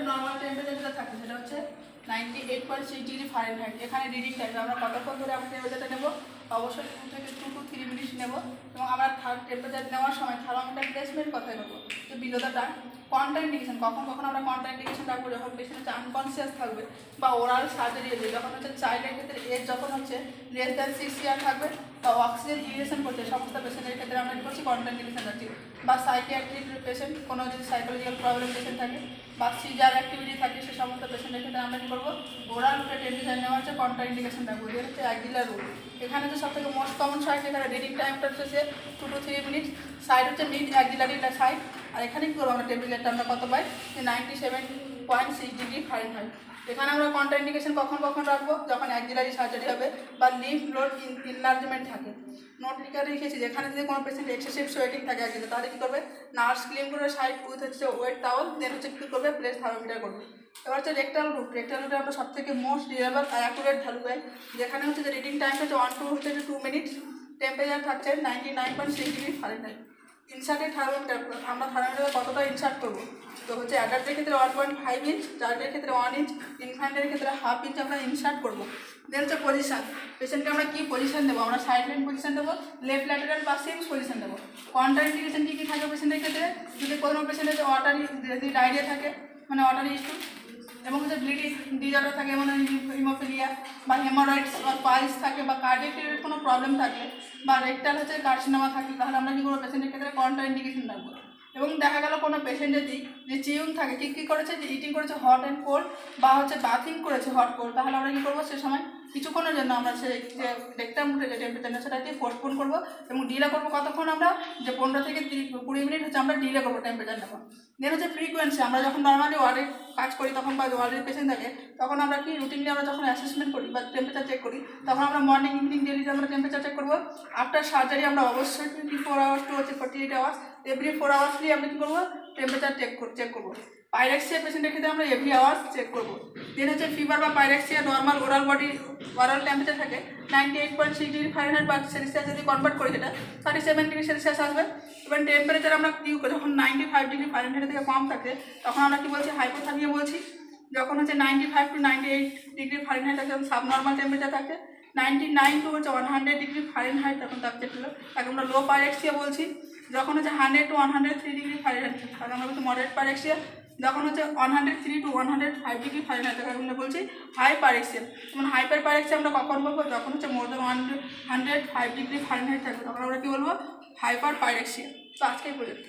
আমাদের normal temperature যেটা থাকে সেটা হচ্ছে 98.6 ডিগ্রি ফারেনহাইট। এখানে রিডিং টাইম আমরা কতক্ষণ ধরে আমরা টেম্পারেচারটা নেব, অবশ্যই 2 থেকে 2 to 3 মিনিট নেব। এবং আমরা টেম্পারেচার নেওয়ার সময় থার্মোমিটার প্লেসমেন্ট কথাই বলবো যে below the time contra indication, কখন কখন আমরা কন্ট্রা ইন্ডিকেশন রাখবো, যখন পেশেন্ট হচ্ছে আনকনসিয়াস থাকবে বা ওরাল সার্জারি হয়েছে, যখন হচ্ছে চাইল্ডের ক্ষেত্রে এজ যখন হচ্ছে লেস দ্যান 6 ইয়ার থাকবে বা অক্সিজেন ইরিগেশন করছে, সমস্ত পেশেন্টের ক্ষেত্রে আমরা কী করছি কন্ট্রা ইন্ডিকেশন রাখছি। বা সাইকিয়াট্রিক পেশেন্ট, কোনো যদি সাইকোলজিক্যাল প্রবলেম পেশেন্ট থাকে বা সিজার অ্যাক্টিভিটি থাকে, সে সমস্ত পেশেন্টের ক্ষেত্রে আমরা কী করবো ওরাল টেম্পারেচার নেওয়া হচ্ছে কন্ট্রা ইন্ডিকেশন রাখবো। এটা হচ্ছে অ্যাগুইলার রুল। এখানে যে সব থেকে মোস্ট কমন সাইড, এখানে রিডিং টাইমটা হচ্ছে 2 to 3 মিনিট, সাইড হচ্ছে মিড অ্যাগুইলারি সাইড। আর এখানে কী করবো আমরা টেম্পারেচারটা আমরা কত পাই, 97.6 ডিগ্রি ফারেনহাইট। এখানে আমরা কন্ট্রা ইন্ডিকেশন কখন কখন রাখবো, যখন অ্যাক্সিলারি সার্জারি হবে বা লিম্ফ নোড ইনলার্জমেন্ট থাকে। নোট লিখে রেখেছি যেখানে যদি কোনো পেশেন্ট এক্সেসিভ সোয়েটিং থাকে একদিকে, তাহলে কী করবে নার্স ক্লিন করে সাইড উইথ হচ্ছে ওয়েট টাওয়াল, দেন হচ্ছে কী করবে প্লেস থার্মোমিটার করবে। এবার হচ্ছে রেক্টাল রুট। রেক্টাল রুটে আমরা সব থেকে মোস্ট রিলেবল আর অ্যাকুরেট ভ্যালু পাই, যেখানে হচ্ছে যে রিডিং টাইম হচ্ছে 1 to 2 মিনিটস, টেম্পারেচার থাকছে 99.6 ডিগ্রি ফারেনহাইট। ইনসার্টেড থার্মোমিটার, আমরা থার্মোমিটারে কতটা ইনসার্ট করবো, তো হচ্ছে অ্যাডাল্টের ক্ষেত্রে 1.5 ইঞ্চ, চাইল্ডের ক্ষেত্রে 1 ইঞ্চ, ইনফ্যান্টের ক্ষেত্রে 1/2 ইঞ্চ আমরা ইনসার্ট করবো। দেন হচ্ছে পজিশন, পেশেন্টকে আমরা কী পজিশন দেবো, আমরা সাইড লাইন পজিশন দেবো, লেফট ল্যাটারাল বা সিমস পজিশন দেবো। কন্ট্রা ইন্ডিকেশন কী কী থাকে পেশেন্টের ক্ষেত্রে, যদি কোনো পেশেন্টের ওয়াটারি যদি ডায়রিয়া থাকে মানে ওয়াটারি ইস্যু, এবং হচ্ছে ব্লিডিং ডিজঅর্ডার থাকে মানে হিমোফিলিয়া বা হেমোরয়েডস বা পাইলস থাকে বা কার্ডিয়াক কোনো প্রবলেম থাকে বা রেক্টাল হচ্ছে কার্সিনোমা থাকে, তাহলে আমরা কী করবো পেশেন্টের ক্ষেত্রে কন্ট্রা ইন্ডিকেশন রাখবো। এবং দেখা গেল কোনো পেশেন্ট যদি যে চিউং থাকে, কী করেছে যে ইটিং করেছে হট অ্যান্ড কোল্ড বা হচ্ছে বাথিং করেছে হট কোল্ড, তাহলে আমরা কী করবো সে সময় কিছুক্ষণের জন্য আমরা সে যে রেক্টাম রুটে যে টেম্পারেচার সেটা দিয়ে পোস্টপোন করবো এবং ডিলে করবো কতক্ষণ আমরা, যে 15 থেকে 20 মিনিট হচ্ছে আমরা ডিলে করবো টেম্পারেচার নেবো। দেন হচ্ছে ফ্রিকোয়েন্সি, আমরা যখন নর্মালি ওয়ার্ডে কাজ করি তখন বা ওয়ার্ডের পেশেন্ট থাকে তখন আমরা কি রুটিনলি আমরা যখন অ্যাসেসমেন্ট করি বা টেম্পারেচার চেক করি, তখন আমরা মর্নিং ইভিনিং ডেলিতে আমরা টেম্পারেচার চেক করবো। আফটার সার্জারি আমরা অবশ্যই 24 আওয়ার্স টু হচ্ছে 48 আওয়ার্স এভরি 4 আওয়ার্সলি আমরা কী করবো টেম্পারেচার চেক করবো। পাইরেক্সিয়া পেশেন্টের ক্ষেত্রে আমরা এভরি আওয়ার্স চেক করবো। দেন হচ্ছে ফিভার বা pyrexia normal oral body oral temperature থাকে 98.6 ডিগ্রি ফারেনহাইট বা সেলসিয়াস যদি কনভার্ট করি সেটা 37 ডিগ্রি সেলসিয়াস আসবে। এবার টেম্পারেচার আমরা কী যখন 95 ডিগ্রি ফারেনহাইট থেকে কম থাকে তখন আমরা কী বলছি হাইপোথার্মিয়া বলছি। যখন হচ্ছে 95 to 98 ডিগ্রি ফারেনহাইট থাকে সাবনর্মাল টেম্পারেচার থাকে, 99 to হচ্ছে 100 ডিগ্রি ফারেনহাইট তখন তাকে আমরা লো পাইরেক্সিয়া বলছি। যখন হচ্ছে 100 to 103 ডিগ্রি ফারেনহাইট তাকে আমরা বলছি মডারেট পাইরেক্সিয়া। যখন হচ্ছে 103 to 105 ডিগ্রি ফারেনহাইট তাকে আমরা বলছি হাই পাইরেক্সিয়া। যেমন হাইপার পাইরেক্সিয়া আমরা কখন বলবো, যখন হচ্ছে মোর দেন 105 ডিগ্রি ফারেনহাইট থাকবে তখন আমরা কী বলবো হাইপার পাইরেক্সিয়া। তো আজকেই পর্যন্ত।